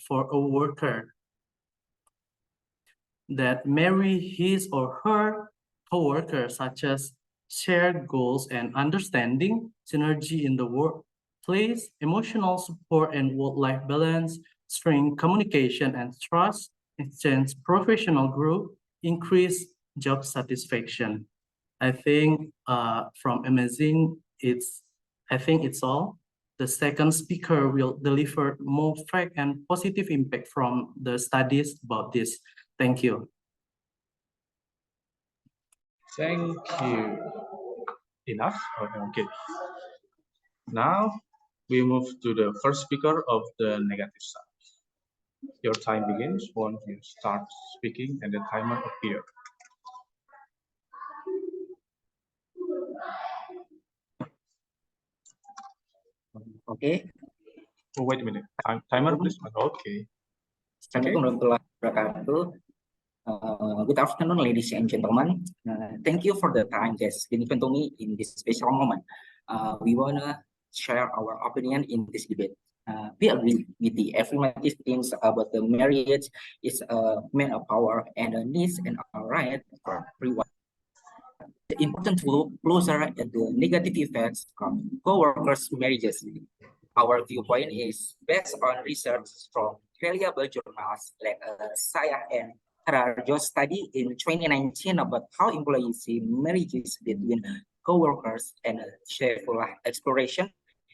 for a worker that marry his or her co-workers, such as shared goals and understanding, synergy in the workplace, emotional support and work-life balance, strength communication and trust, exchange professional growth, increase job satisfaction. I think from Amazing, I think it's all. The second speaker will deliver more fact and positive impact from the studies about this. Thank you. Thank you. Enough? Okay. Now we move to the first speaker of the negative side. Your time begins once you start speaking and the timer appears. Okay. Oh, wait a minute. Timer, please. Okay. Assalamualaikum warahmatullahi wabarakatuh. Good afternoon, ladies and gentlemen. Thank you for the time that's been given to me in this special moment. We want to share our opinion in this debate. We agree with the affirmative themes about the marriage is a man of power and a needs and a right for everyone. It's important to look closer at the negative effects of co-workers' marriages. Our viewpoint is based on research from valuable journals like Saya and Hararjo's study in 2019 about how employees see marriages between co-workers and shareful exploration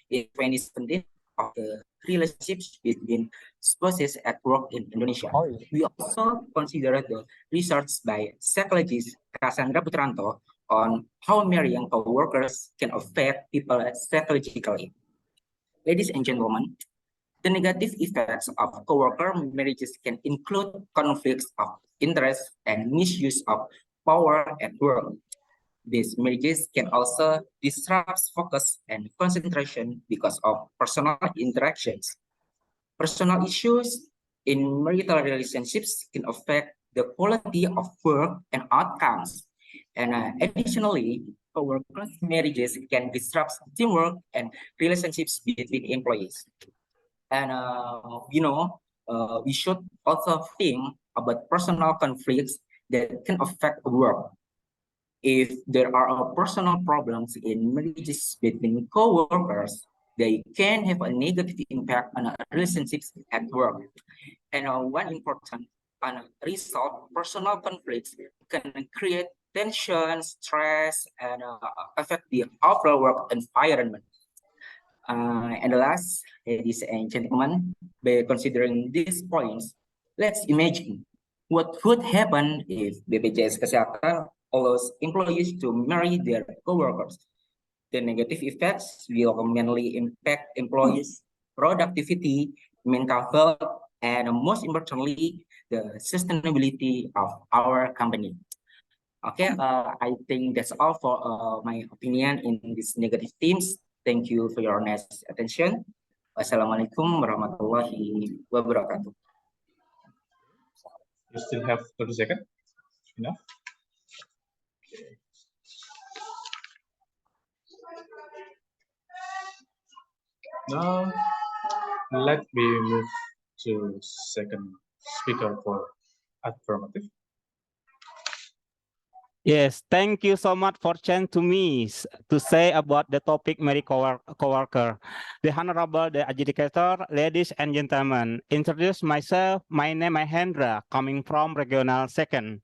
in 2017 of the relationships between spouses at work in Indonesia. We also consider the research by psychologist Cassandra Putranto on how marrying co-workers can affect people psychologically. Ladies and gentlemen, the negative effects of co-worker marriages can include conflicts of interest and misuse of power at work. These marriages can also disrupt focus and concentration because of personal interactions. Personal issues in marital relationships can affect the quality of work and outcomes. And additionally, co-worker marriages can disrupt teamwork and relationships between employees. And we should also think about personal conflicts that can affect work. If there are personal problems in marriages between co-workers, they can have a negative impact on relationships at work. And one important result, personal conflicts can create tension, stress, and affect the overall work environment. And last, ladies and gentlemen, by considering these points, let's imagine what would happen if BPJS Kesehatan allows employees to marry their co-workers. The negative effects will mainly impact employees' productivity, mental health, and most importantly, the sustainability of our company. Okay, I think that's all for my opinion in these negative themes. Thank you for your nice attention. Wassalamualaikum warahmatullahi wabarakatuh. You still have 30 seconds? Enough? Now, let me move to second speaker for affirmative. Yes, thank you so much for chance to me to say about the topic marry co-worker. The Honorable the adjudicator, ladies and gentlemen, introduce myself. My name is Hendra, coming from Regional Second.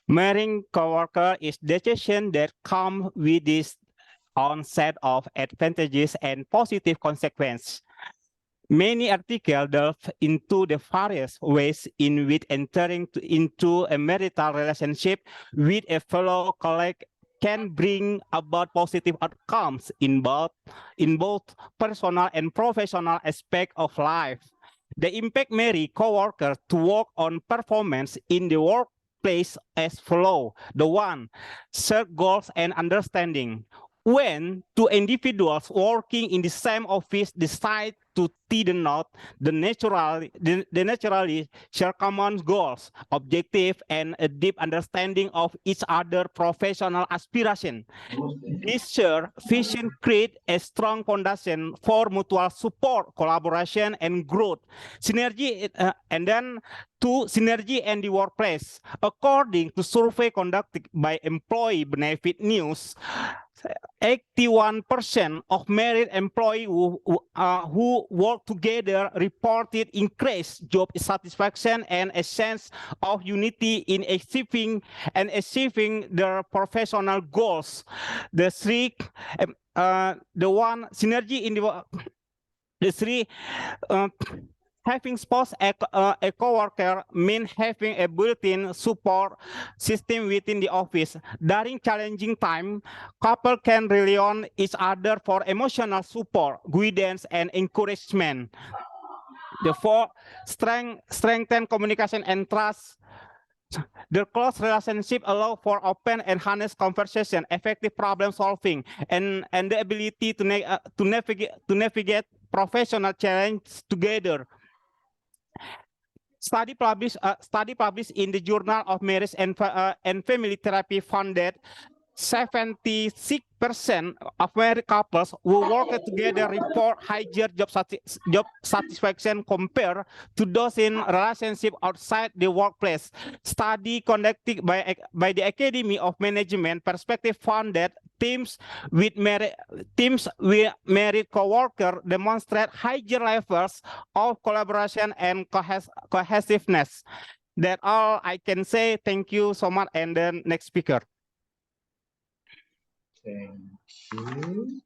Marrying co-worker is decision that come with this own set of advantages and positive consequences. Many articles delve into the various ways in which entering into a marital relationship with a fellow colleague can bring about positive outcomes in both personal and professional aspects of life. The impact marry co-workers to work on performance in the workplace as follows. The one, shared goals and understanding. When two individuals working in the same office decide to denote the naturally share common goals, objective, and a deep understanding of each other professional aspiration. This shared vision create a strong foundation for mutual support, collaboration, and growth. Synergy, and then to synergy and the workplace. According to survey conducted by Employee Benefit News, 81% of married employees who work together reported increased job satisfaction and a sense of unity in achieving their professional goals. The one synergy in the three. Having spouse a co-worker means having a built-in support system within the office. During challenging time, couple can rely on each other for emotional support, guidance, and encouragement. Therefore, strengthen communication and trust. The close relationship allow for open and honest conversation, effective problem solving, and the ability to navigate professional challenges together. Study published in the Journal of Marriage and Family Therapy found that 76% of married couples who work together report higher job satisfaction compared to those in relationship outside the workplace. Study conducted by the Academy of Management Perspective found that teams with married co-workers demonstrate higher levels of collaboration and cohesiveness. That's all I can say. Thank you so much. And then next speaker. Thank you.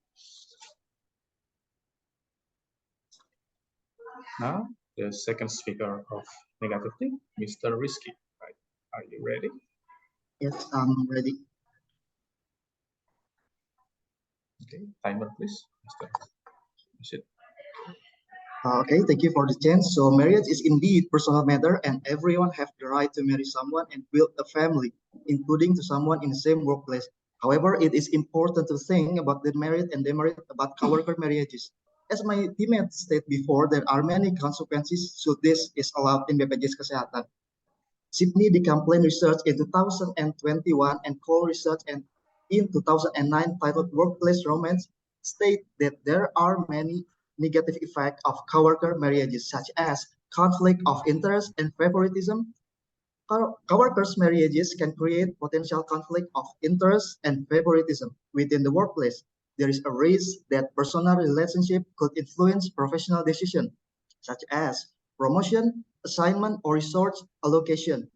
Now, the second speaker of negative thing, Mr. Rizky. Right? Are you ready? Yes, I'm ready. Okay, timer, please. Mr. Okay, thank you for the chance. So marriage is indeed personal matter, and everyone have the right to marry someone and build a family, including to someone in the same workplace. However, it is important to think about the married and demarried about coworker marriages. As my teammate stated before, there are many consequences should this is allowed in BPJS Kesehatan. Sydney Decomplain research in 2021 and Cole research in 2009 titled Workplace Romance state that there are many negative effects of coworker marriages, such as conflict of interest and favoritism. Coworkers' marriages can create potential conflict of interest and favoritism within the workplace. There is a risk that personal relationship could influence professional decisions, such as promotion, assignment, or resource allocation.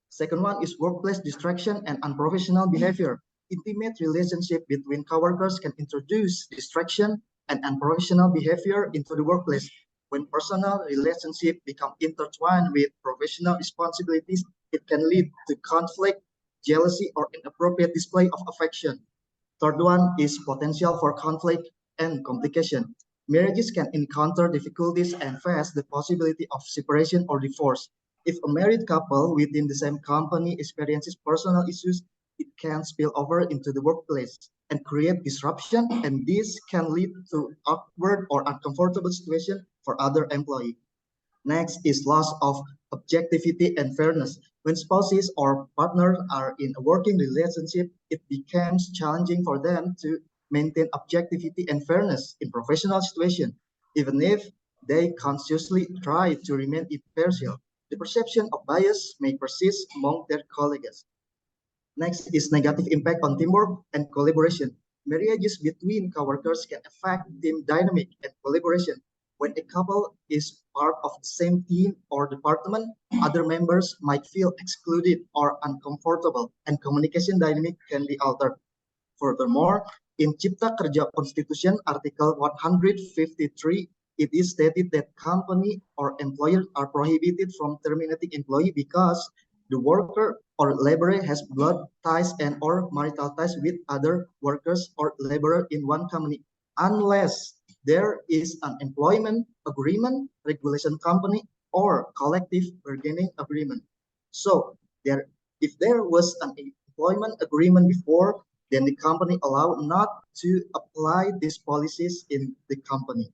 Second one is workplace distraction and unprofessional behavior. Intimate relationship between coworkers can introduce distraction and unprofessional behavior into the workplace. When personal relationships become intertwined with professional responsibilities, it can lead to conflict, jealousy, or inappropriate display of affection. Third one is potential for conflict and complication. Marriages can encounter difficulties and face the possibility of separation or divorce. If a married couple within the same company experiences personal issues, it can spill over into the workplace and create disruption, and this can lead to awkward or uncomfortable situation for other employees. Next is loss of objectivity and fairness. When spouses or partners are in a working relationship, it becomes challenging for them to maintain objectivity and fairness in professional situations, even if they consciously try to remain impartial. The perception of bias may persist among their colleagues. Next is negative impact on teamwork and collaboration. Marriages between coworkers can affect team dynamic and collaboration. When a couple is part of the same team or department, other members might feel excluded or uncomfortable, and communication dynamic can be altered. Furthermore, in Cipta Kerja Constitution Article 153, it is stated that company or employer are prohibited from terminating employee because the worker or laborer has blood ties and or marital ties with other workers or laborer in one company, unless there is an employment agreement, regulation company, or collective bargaining agreement. So if there was an employment agreement before, then the company allowed not to apply these policies in the company.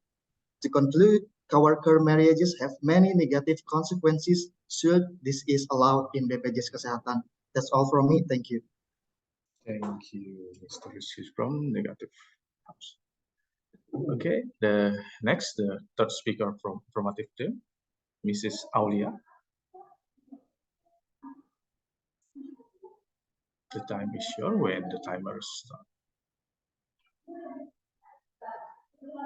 To conclude, coworker marriages have many negative consequences should this is allowed in BPJS Kesehatan. That's all from me. Thank you. Thank you, Mr. Rizky from Negative House. Okay, the third speaker from Formative Team, Mrs. Aulia. The time is yours when the timer starts.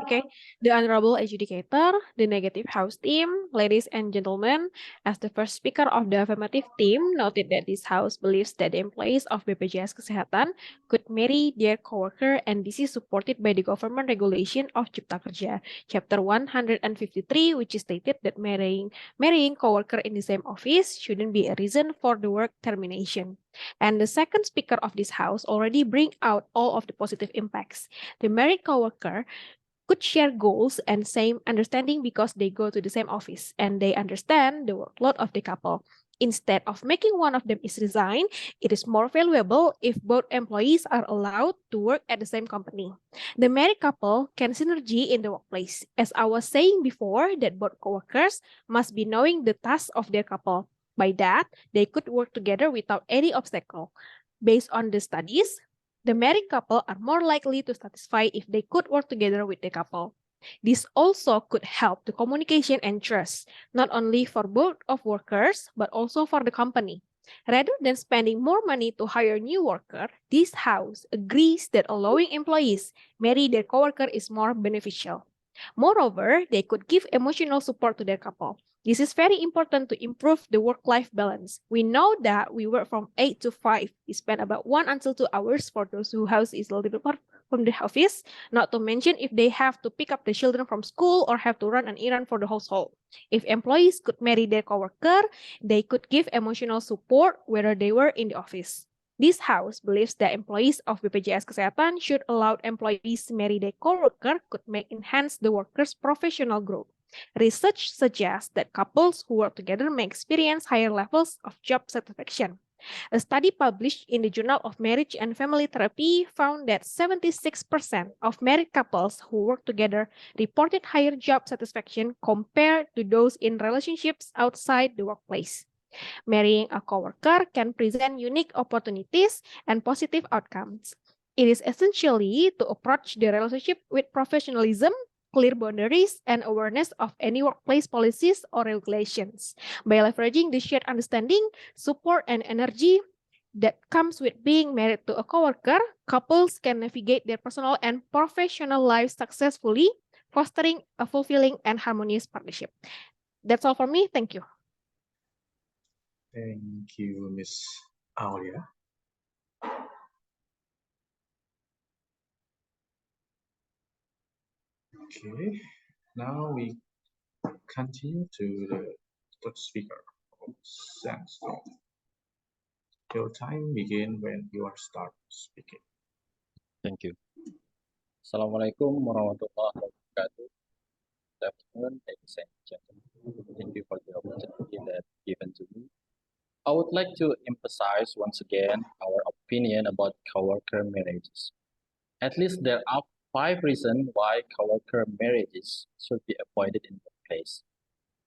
Okay, the Honorable Adjudicator, the Negative House team, ladies and gentlemen, as the first speaker of the Affirmative team, noted that this House believes that the employees of BPJS Kesehatan could marry their coworker, and this is supported by the government regulation of Cipta Kerja, Chapter 153, which is stated that marrying coworker in the same office shouldn't be a reason for the work termination. And the second speaker of this House already bring out all of the positive impacts. The married coworker could share goals and same understanding because they go to the same office and they understand the workload of the couple. Instead of making one of them is resign, it is more valuable if both employees are allowed to work at the same company. The married couple can synergy in the workplace. As I was saying before, that both coworkers must be knowing the tasks of their couple. By that, they could work together without any obstacle. Based on the studies, the married couple are more likely to satisfy if they could work together with the couple. This also could help the communication and trust, not only for both of workers, but also for the company. Rather than spending more money to hire new worker, this House agrees that allowing employees marry their coworker is more beneficial. Moreover, they could give emotional support to their couple. This is very important to improve the work-life balance. We know that we work from 8 to 5. We spend about 1 until 2 hours for those whose house is a little bit far from the office, not to mention if they have to pick up the children from school or have to run an errand for the household. If employees could marry their coworker, they could give emotional support whether they were in the office. This House believes that employees of BPJS Kesehatan should allow employees to marry their coworker could make enhance the workers' professional growth. Research suggests that couples who work together may experience higher levels of job satisfaction. A study published in the Journal of Marriage and Family Therapy found that 76% of married couples who work together reported higher job satisfaction compared to those in relationships outside the workplace. Marrying a coworker can present unique opportunities and positive outcomes. It is essentially to approach the relationship with professionalism, clear boundaries, and awareness of any workplace policies or regulations. By leveraging the shared understanding, support, and energy that comes with being married to a coworker, couples can navigate their personal and professional lives successfully, fostering a fulfilling and harmonious partnership. That's all for me. Thank you. Thank you, Miss Aulia. Okay, now we continue to the third speaker, Sandstrom. Your time begin when you are start speaking. Thank you. Assalamualaikum warahmatullahi wabarakatuh. Good afternoon, ladies and gentlemen. Thank you for the opportunity that given to me. I would like to emphasize once again our opinion about coworker marriages. At least there are 5 reasons why coworker marriages should be avoided in the workplace.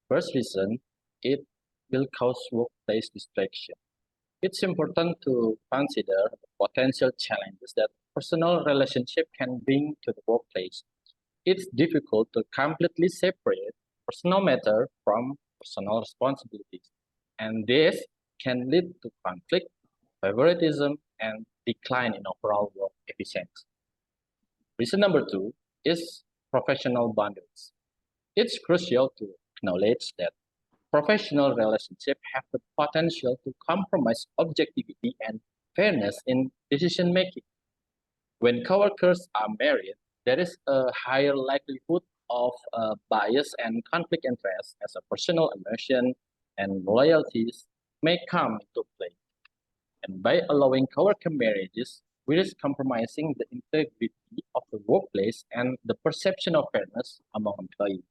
First reason, it will cause workplace distraction. It's important to consider the potential challenges that personal relationship can bring to the workplace. It's difficult to completely separate personal matter from personal responsibilities, and this can lead to conflict, favoritism, and decline in overall work efficiency. Reason number 2 is professional boundaries. It's crucial to acknowledge that professional relationships have the potential to compromise objectivity and fairness in decision making. When coworkers are married, there is a higher likelihood of bias and conflict interest as a personal emotion and loyalties may come into play. And by allowing coworker marriages, we risk compromising the integrity of the workplace and the perception of fairness among employees.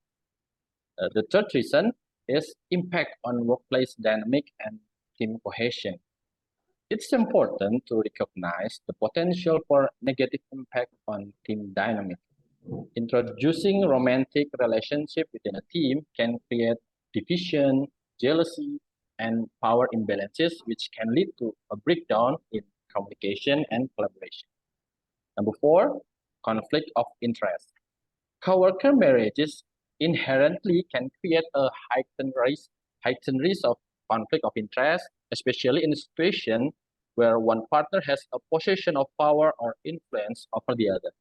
The third reason is impact on workplace dynamic and team cohesion. It's important to recognize the potential for negative impact on team dynamic. Introducing romantic relationship within a team can create division, jealousy, and power imbalances, which can lead to a breakdown in communication and collaboration. Number 4, conflict of interest. Coworker marriages inherently can create a heightened risk of conflict of interest, especially in a situation where one partner has a position of power or influence over the other.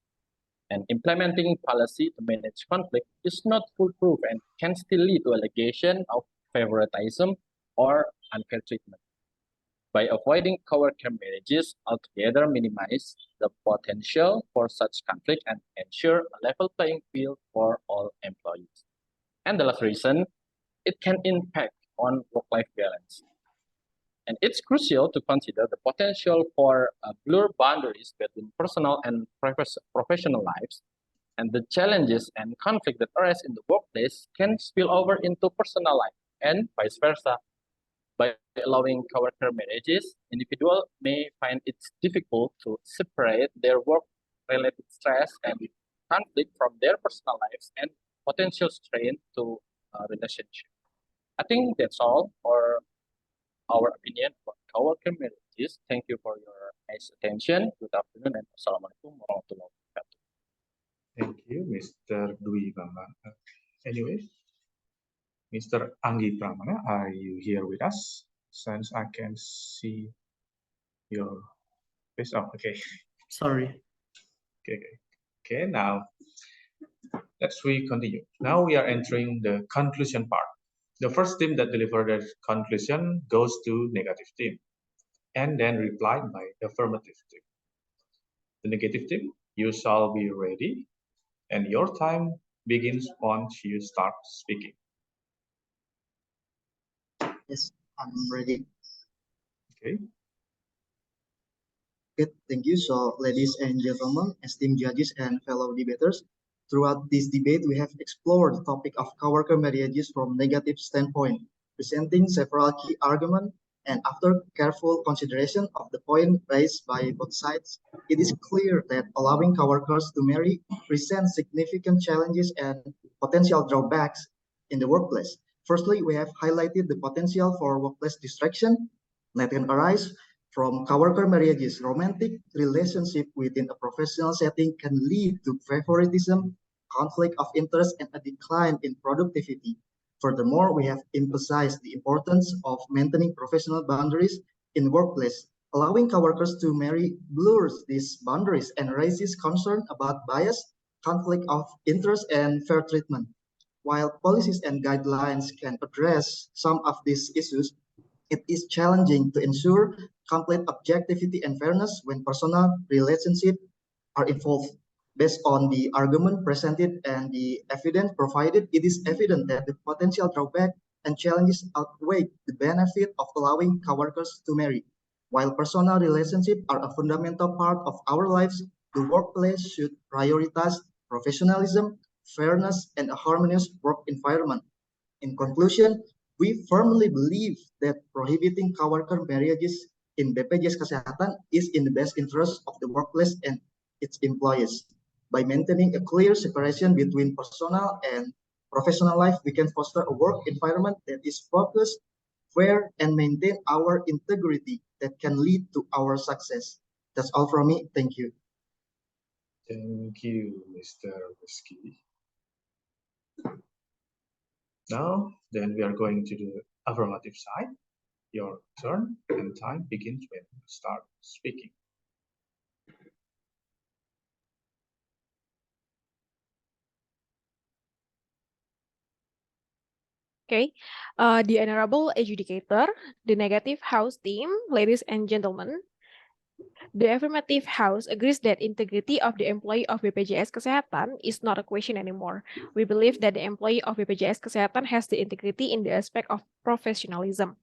And implementing policy to manage conflict is not foolproof and can still lead to allegation of favoritism or unfair treatment. By avoiding coworker marriages altogether, minimize the potential for such conflict and ensure a level playing field for all employees. And the last reason, it can impact on work-life balance. And it's crucial to consider the potential for blur boundaries between personal and professional lives, and the challenges and conflict that arise in the workplace can spill over into personal life and vice versa. By allowing coworker marriages, individuals may find it difficult to separate their work-related stress and conflict from their personal lives and potential strain to a relationship. I think that's all for our opinion about coworker marriages. Thank you for your nice attention. Good afternoon and Assalamualaikum warahmatullahi wabarakatuh. Thank you, Mr. Dwi Bambang. Anyway, Mr. Anggi Pramana, are you here with us? Since I can see your face. Oh, okay. Sorry. Okay, now let's continue. Now we are entering the conclusion part. The first team that delivered the conclusion goes to negative team and then replied by affirmative team. The negative team, you shall be ready and your time begins once you start speaking. Yes, I'm ready. Okay. Okay, thank you. So, ladies and gentlemen, esteemed judges and fellow debaters, throughout this debate, we have explored the topic of coworker marriages from negative standpoint, presenting several key arguments, and after careful consideration of the point raised by both sides, it is clear that allowing coworkers to marry presents significant challenges and potential drawbacks in the workplace. Firstly, we have highlighted the potential for workplace distraction that can arise from coworker marriages. Romantic relationship within a professional setting can lead to favoritism, conflict of interest, and a decline in productivity. Furthermore, we have emphasized the importance of maintaining professional boundaries in the workplace. Allowing coworkers to marry blurs these boundaries and raises concern about bias, conflict of interest, and fair treatment. While policies and guidelines can address some of these issues, it is challenging to ensure complete objectivity and fairness when personal relationships are involved. Based on the argument presented and the evidence provided, it is evident that the potential drawback and challenges outweigh the benefit of allowing coworkers to marry. While personal relationships are a fundamental part of our lives, the workplace should prioritize professionalism, fairness, and a harmonious work environment. In conclusion, we firmly believe that prohibiting coworker marriages in BPJS Kesehatan is in the best interest of the workplace and its employees. By maintaining a clear separation between personal and professional life, we can foster a work environment that is focused, fair, and maintain our integrity that can lead to our success. That's all from me. Thank you. Thank you, Mr. Rizky. Now, then we are going to the affirmative side. Your turn and time begins when you start speaking. Okay, the Honorable Adjudicator, the Negative House team, ladies and gentlemen, the Affirmative House agrees that integrity of the employee of BPJS Kesehatan is not a question anymore. We believe that the employee of BPJS Kesehatan has the integrity in the aspect of professionalism.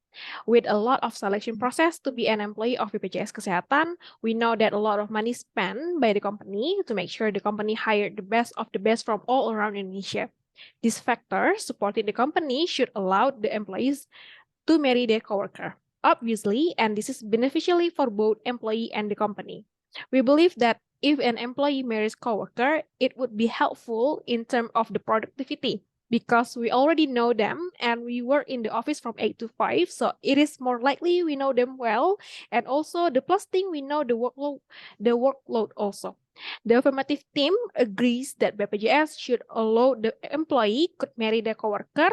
With a lot of selection process to be an employee of BPJS Kesehatan, we know that a lot of money spent by the company to make sure the company hired the best of the best from all around Indonesia. These factors supporting the company should allow the employees to marry their coworker, obviously, and this is beneficially for both employee and the company. We believe that if an employee marries coworker, it would be helpful in terms of the productivity because we already know them and we work in the office from 8 to 5. So it is more likely we know them well. And also the plus thing, we know the workload also. The affirmative team agrees that BPJS should allow the employee could marry their coworker.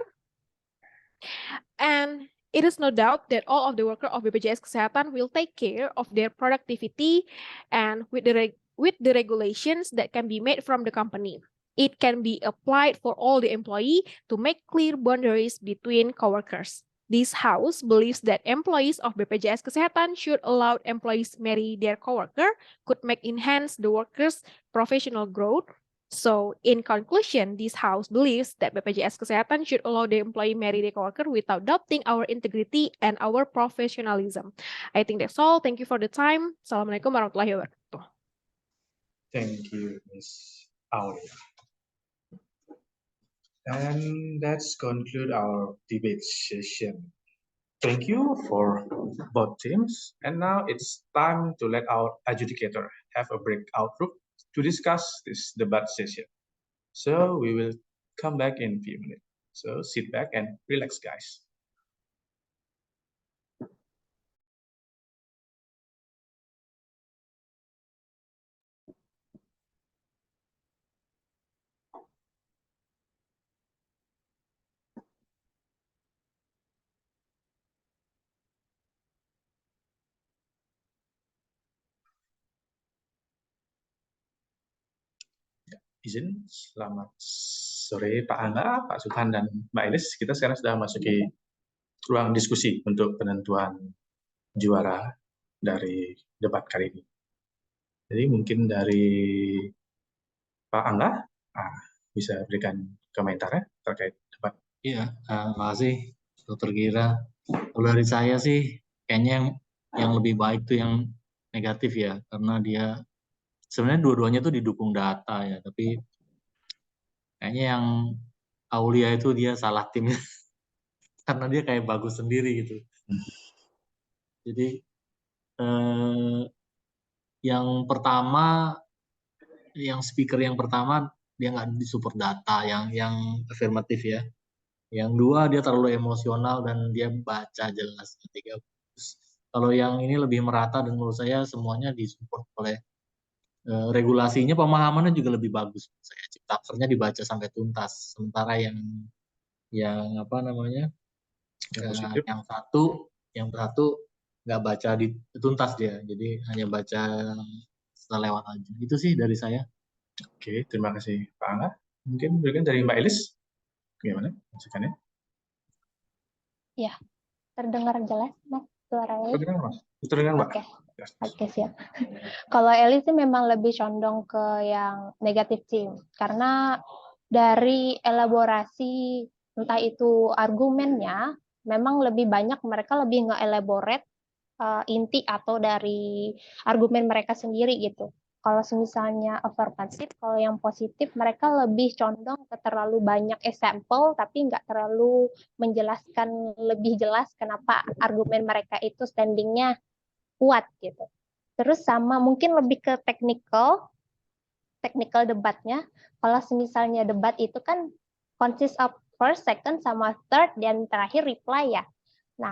And it is no doubt that all of the workers of BPJS Kesehatan will take care of their productivity and with the regulations that can be made from the company. It can be applied for all the employee to make clear boundaries between coworkers. This house believes that employees of BPJS Kesehatan should allow employees marry their coworker, could make enhance the workers' professional growth. So, in conclusion, this house believes that BPJS Kesehatan should allow the employee marry their coworker without doubting our integrity and our professionalism. I think that's all. Thank you for the time. Assalamualaikum warahmatullahi wabarakatuh. Thank you, Ms. Aulia. And that's conclude our debate session. Thank you for both teams. And now it's time to let our adjudicator have a breakout group to discuss this debate session. So we will come back in a few minutes. So sit back and relax, guys. Izin, selamat sore Pak Angga, Pak Subhan, dan Mbak Elis. Kita sekarang sudah masuki ruang diskusi untuk penentuan juara dari debat kali ini. Jadi mungkin dari Pak Angga bisa berikan komentarnya terkait debat. Iya, makasih Dr. Gira. Kalau dari saya sih kayaknya yang lebih baik tuh yang negatif ya, karena dia sebenarnya dua-duanya tuh didukung data ya, tapi kayaknya yang Aulia itu dia salah tim karena dia kayak bagus sendiri gitu. Jadi yang pertama, yang speaker yang pertama dia nggak disupport data yang afirmatif ya. Yang dua dia terlalu emosional dan dia baca jelas. Ketiga, kalau yang ini lebih merata dan menurut saya semuanya disupport oleh regulasinya, pemahamannya juga lebih bagus. Saya ciptakernya dibaca sampai tuntas. Sementara yang apa namanya yang satu nggak baca tuntas dia. Jadi hanya baca selewat aja. Itu sih dari saya. Oke, terima kasih Pak Angga. Mungkin berikan dari Mbak Elis. Gimana masukannya? Ya, terdengar jelas Mas suaranya? Terdengar Mas. Terdengar Mbak. Oke, siap. Kalau Eli sih memang lebih condong ke yang negatif team karena dari elaborasi entah itu argumennya memang lebih banyak mereka lebih nge-elaborate inti atau dari argumen mereka sendiri gitu. Kalau misalnya afirmatif, kalau yang positif mereka lebih condong ke terlalu banyak example tapi nggak terlalu menjelaskan lebih jelas kenapa argumen mereka itu standingnya kuat gitu. Terus sama mungkin lebih ke technical debatnya. Kalau misalnya debat itu kan consist of first, second, sama third, dan terakhir reply ya. Nah,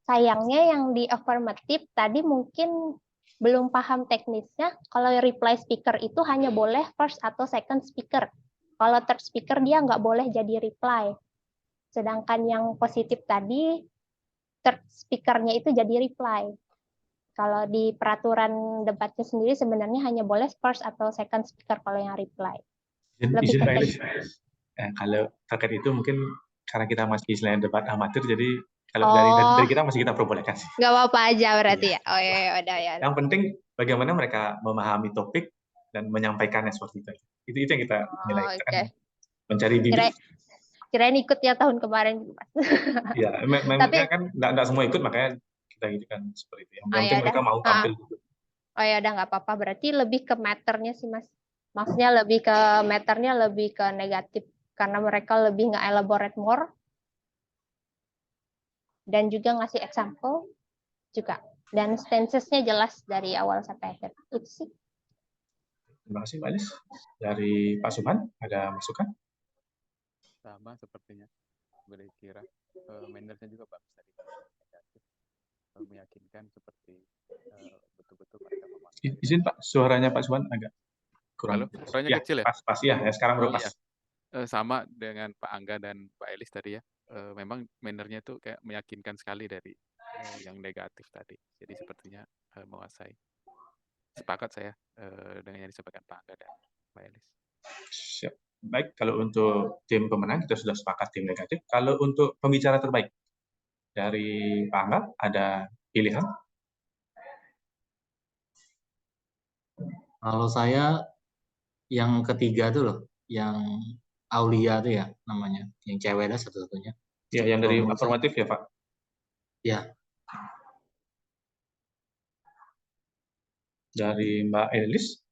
sayangnya yang di affirmative tadi mungkin belum paham teknisnya. Kalau reply speaker itu hanya boleh first atau second speaker. Kalau third speaker dia nggak boleh jadi reply. Sedangkan yang positif tadi, third speakernya itu jadi reply. Kalau di peraturan debatnya sendiri sebenarnya hanya boleh first atau second speaker kalau yang reply. Izin Pak Elis. Kalau terkait itu mungkin karena kita masih selain debat amatir, jadi kalau dari kita masih kita perbolehkan sih. Nggak apa-apa aja berarti ya. Oh ya, udah ya. Yang penting bagaimana mereka memahami topik dan menyampaikannya seperti itu. Itu yang kita nilai. Kan mencari bibit. Kirain ikut ya tahun kemarin. Iya, tapi kan nggak semua ikut, makanya kita gitu kan seperti itu. Yang penting mereka mau tampil. Oh ya udah nggak apa-apa. Berarti lebih ke matternya sih Mas. Maksudnya lebih ke matternya lebih ke negatif karena mereka lebih nge-elaborate more dan juga ngasih example juga dan stances-nya jelas dari awal sampai akhir. Itu sih. Terima kasih Mbak Elis. Dari Pak Subhan, ada masukan? Sama sepertinya, boleh kira mannernya juga bagus tadi, negatif, meyakinkan seperti betul-betul mereka menguasai. Izin Pak, suaranya Pak Subhan agak kurang. Halo, suaranya Ya, kecil ya? pas ya, sekarang udah Oh pas. iya, sama dengan Pak Angga dan Pak Elis tadi ya. Memang mannernya tuh kayak meyakinkan sekali dari yang negatif tadi. Jadi sepertinya menguasai. Sepakat saya dengan yang disampaikan Pak Angga dan Pak Elis. Siap. Baik, kalau untuk tim pemenang kita sudah sepakat tim negatif. Kalau untuk pembicara terbaik dari Pak Angga, ada pilihan? Kalau saya yang ketiga tuh loh, yang Aulia tuh ya namanya, yang cewek dah satu-satunya. Ya, yang dari Kalau menurut saya- afirmatif ya Pak? Ya, Dari Mbak Elis?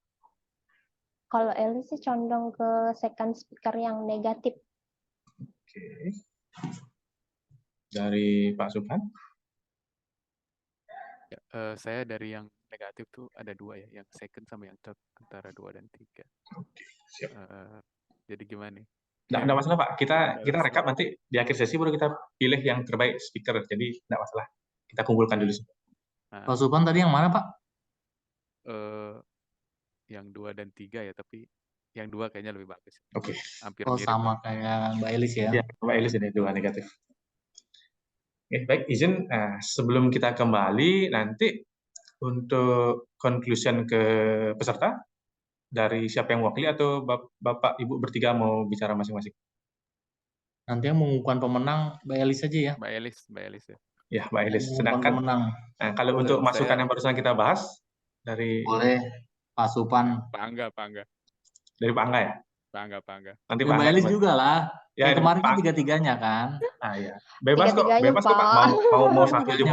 Kalau Eli sih condong ke second speaker yang negatif. Oke. Dari Pak Subhan? Ya, saya dari yang negatif tuh ada dua ya, yang second sama yang third, antara 2 dan 3. Oke, siap. Jadi gimana nih? Nggak masalah Pak, kita masalah. rekap nanti di akhir sesi baru kita pilih yang terbaik speaker, jadi nggak masalah. Kita kumpulkan dulu. Pak Supan tadi yang mana Pak? Yang 2 dan 3 ya, tapi yang 2 kayaknya lebih bagus. Oke. Hampir Oh mirip. sama kayak Mbak Elis ya? Ya, Mbak Elis ini 2 negatif. Oke, baik, izin sebelum kita kembali nanti untuk conclusion ke peserta, dari siapa yang mewakili atau Bapak Ibu bertiga mau bicara masing-masing? Nanti yang mengumumkan pemenang Mbak Elis aja ya. Mbak Elis ya. Ya, Mbak Elis. Mengumumkan Sedangkan pemenang. kalau untuk masukan yang barusan kita bahas dari Boleh Pak Supan. Pak Angga. Dari Pak Angga ya? Pak Angga. Nanti Ya, Pak Mbak Angga Elis juga lah. Ya, Yang kemarin kan tiga-tiganya kan. Ya. Bebas kok Pak. Mau satu aja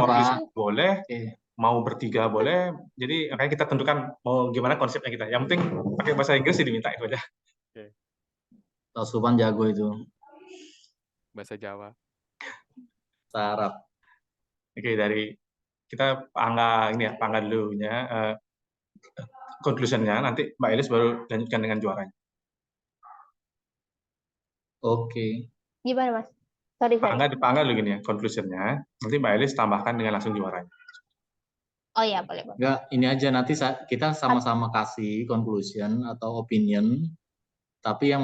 boleh. Okay. Mau bertiga boleh. Jadi makanya kita tentukan mau gimana konsepnya kita. Yang penting pakai bahasa Inggris sih diminta itu aja. Oke. Pak Supan jago itu. Bahasa Jawa. Sarap. Oke, dari kita Pak Angga ini ya, Pak Angga dulunya. Conclusion-nya nanti Mbak Elis baru lanjutkan dengan juaranya. Oke. Gimana Mas? Sorry. Pak Angga dulu gini ya, conclusion-nya. Nanti Mbak Elis tambahkan dengan langsung juaranya. Oh iya, boleh. Enggak, ini aja nanti kita sama-sama kasih conclusion atau opinion, tapi yang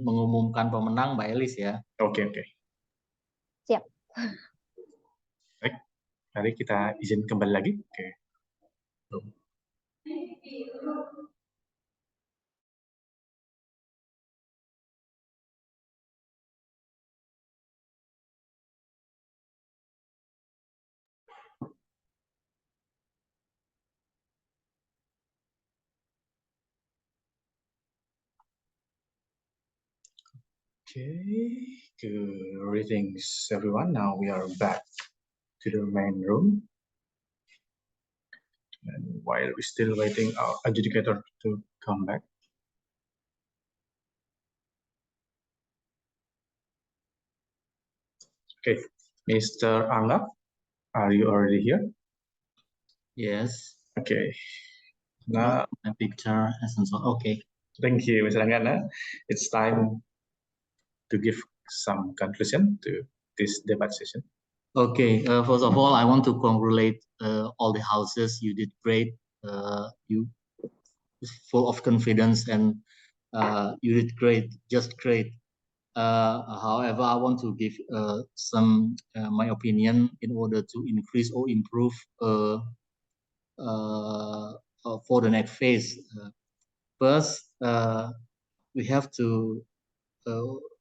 mengumumkan pemenang Mbak Elis ya. Oke. Siap. Baik, mari kita izin kembali lagi. Oke. Okay, greetings everyone. Now we are back to the main room. And while we're still waiting our adjudicator to come back. Okay, Mr. Angga, are you already here? Yes. Okay. Now, my picture hasn't. Okay. Thank you, Mr. Angga. It's time to give some conclusion to this debate session. Okay. First of all, I want to congratulate all the houses. You did great. You full of confidence and you did great. Just great. However, I want to give some my opinion in order to increase or improve for the next phase. First, we have to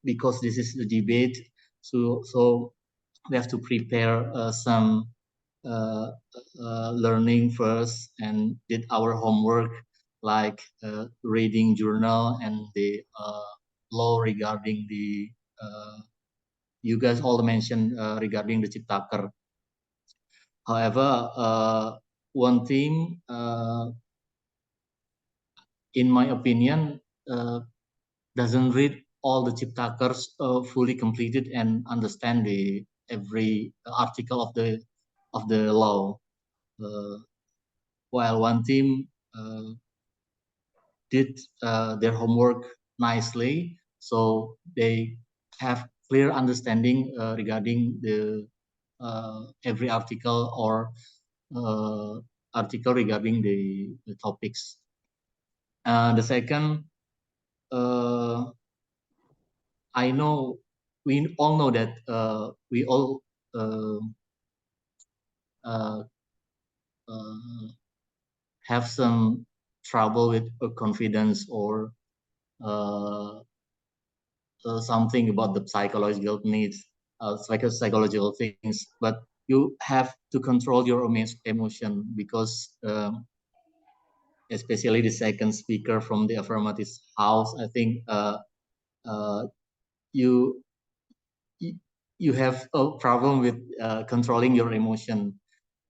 because this is the debate, so we have to prepare some learning first and did our homework like reading journal and the law regarding the you guys all mentioned regarding the Ciptaker. However, one thing in my opinion doesn't read all the Ciptakers fully completed and understand the every article of the law. While one team did their homework nicely, so they have clear understanding regarding the every article or article regarding the topics. The second, I know we all know that we all have some trouble with confidence or something about the psychological needs, psychological things, but you have to control your emotion because especially the second speaker from the affirmative house, I think you you have a problem with controlling your emotion.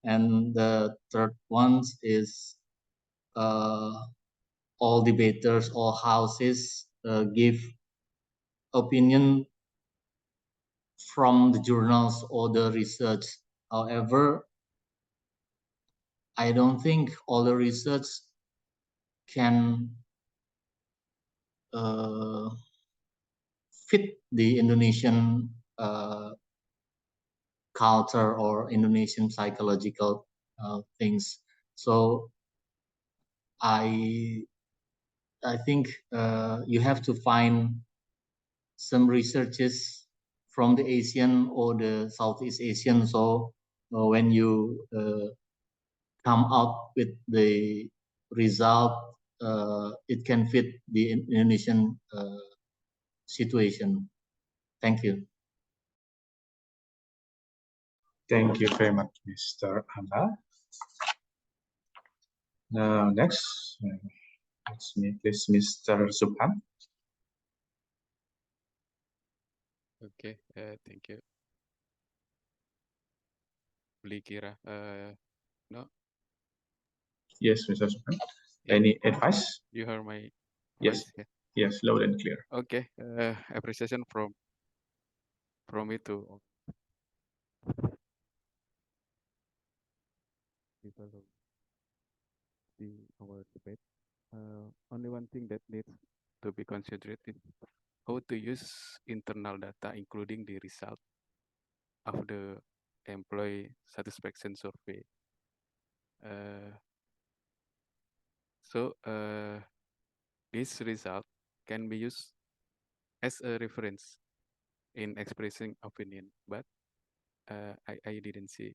And the third one is all debaters, all houses give opinion from the journals or the research. However, I don't think all the research can fit the Indonesian culture or Indonesian psychological things. So I think you have to find some researches from the Asian or the Southeast Asian. So when you come out with the result, it can fit the Indonesian situation. Thank you. Thank you very much, Mr. Amba. Now, next, let's meet this Mr. Subhan. Okay, thank you. Beli kira, no, Yes, Mr. Subhan. Any advice? you heard my Yes. voice? Yeah. Yes, loud and clear. Okay, appreciation from me to people of our debate. Only one thing that needs to be considered is how to use internal data, including the result of the employee satisfaction survey. So this result can be used as a reference in expressing opinion, but I didn't see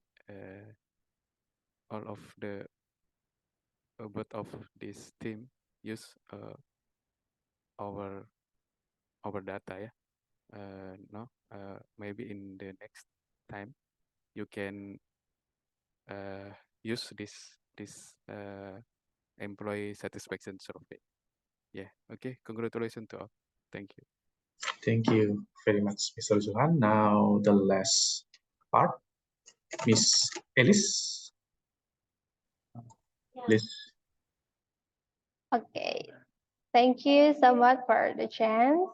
all of the both of this team use our data, yeah. No, maybe in the next time you can use this employee satisfaction survey. Yeah. Okay. Congratulations to all. Thank you. Thank you very much, Mr. Zuhan. Now the last part, Miss Alice. Please. Okay, thank you so much for the chance.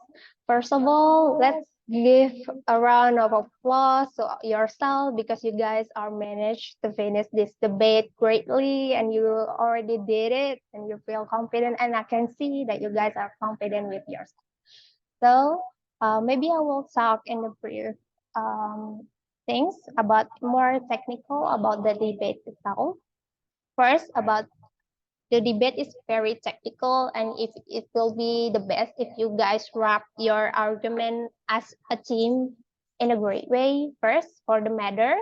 First of all, let's give a round of applause to yourself because you guys are managed to finish this debate greatly and you already did it and you feel confident and I can see that you guys are confident with yourself. So maybe I will talk in the brief things about more technical about the debate itself. First, about the debate is very technical and if it will be the best if you guys wrap your argument as a team in a great way. First, for the matter,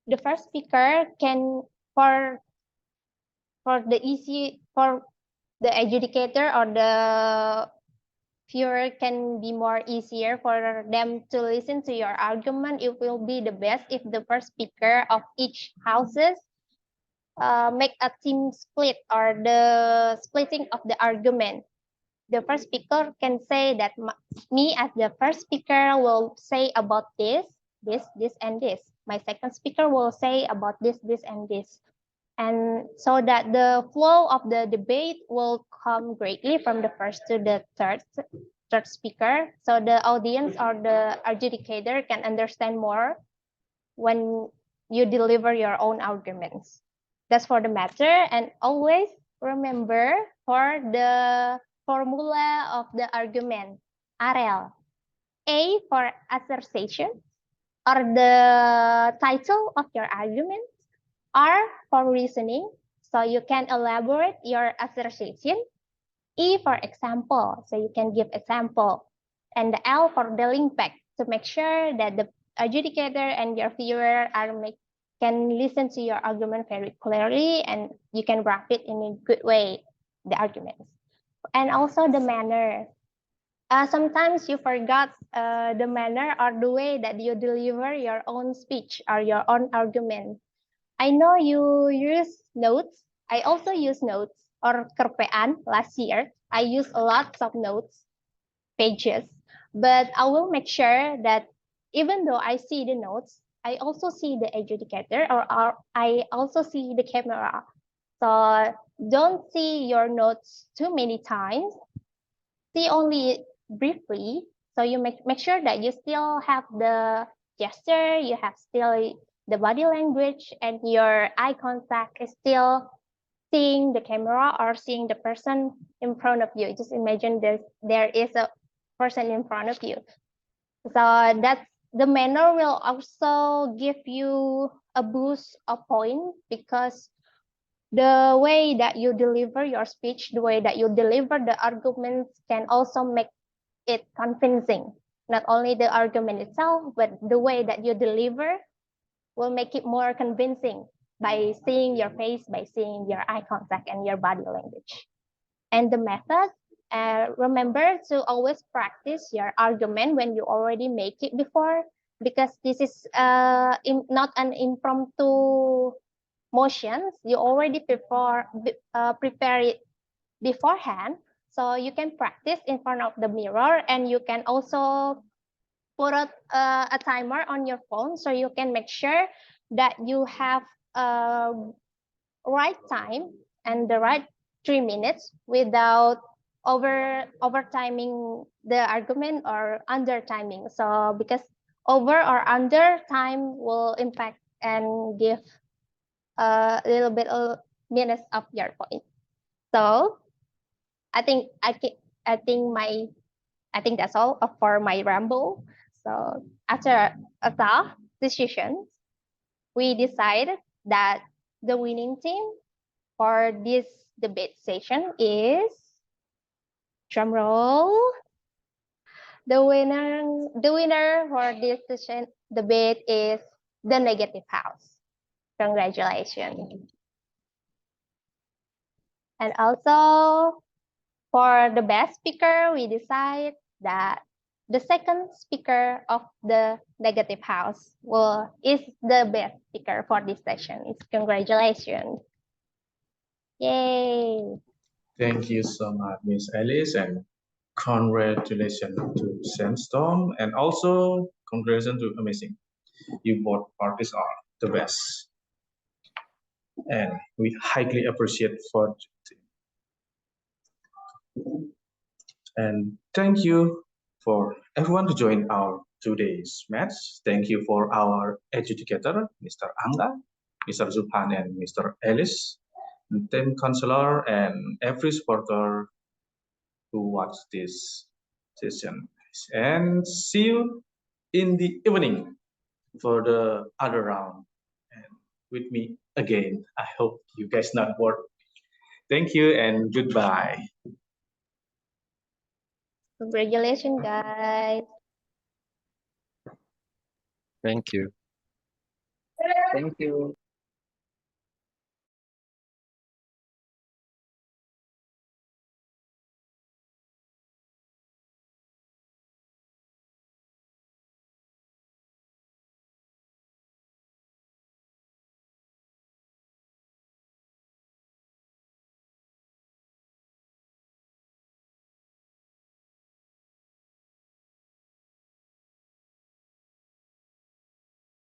the first speaker can for the adjudicator or the viewer can be more easier for them to listen to your argument. It will be the best if the first speaker of each houses make a team split or the splitting of the argument. The first speaker can say that me as the first speaker will say about this, and this. My second speaker will say about this, and this. And so that the flow of the debate will come greatly from the first to the third speaker. So the audience or the adjudicator can understand more when you deliver your own arguments. That's for the matter. And always remember for the formula of the argument, RL. A for assertion, or the title of your argument. R for reasoning, so you can elaborate your assertion. E for example, so you can give example. And the L for the link back, to make sure that the adjudicator and your viewer can listen to your argument very clearly, and you can wrap it in a good way, the arguments. And also the manner. Sometimes you forgot the manner or the way that you deliver your own speech or your own argument. I know you use notes. I also use notes or kerpean last year. I use a lot of notes, pages, but I will make sure that even though I see the notes, I also see the adjudicator, or I also see the camera. So don't see your notes too many times. See only briefly, so you make sure that you still have the gesture, you have still the body language, and your eye contact is still seeing the camera or seeing the person in front of you. Just imagine there is a person in front of you. So that's the manner will also give you a boost of point, because the way that you deliver your speech, the way that you deliver the arguments can also make it convincing. Not only the argument itself, but the way that you deliver will make it more convincing by seeing your face, by seeing your eye contact and your body language. And the method, remember to always practice your argument when you already make it before, because this is not an impromptu motions. You already prepare it beforehand, so you can practice in front of the mirror, and you can also put a timer on your phone, so you can make sure that you have a right time and the right 3 minutes without over timing the argument or under timing. So because over or under time will impact and give a little bit of minus of your point. So I think that's all for my ramble. So after a tough decision, we decided that the winning team for this debate session is, drum roll, the winner for this session debate is the negative house. Congratulations. And also for the best speaker, we decide that the second speaker of the negative house is the best speaker for this session. It's congratulations. Yay. Thank you so much, Miss Alice, and congratulations to Sandstorm, and also congratulations to Amazing. You both parties are the best, and we highly appreciate for. And thank you for everyone to join our today's match. Thank you for our educator, Mr. Angga, Mr. Zulpan, and Mr. Ellis, and team counselor, and every supporter who watched this session. And see you in the evening for the other round. And with me again. I hope you guys not bored. Thank you and goodbye. Congratulations, guys. Thank you. Thank you.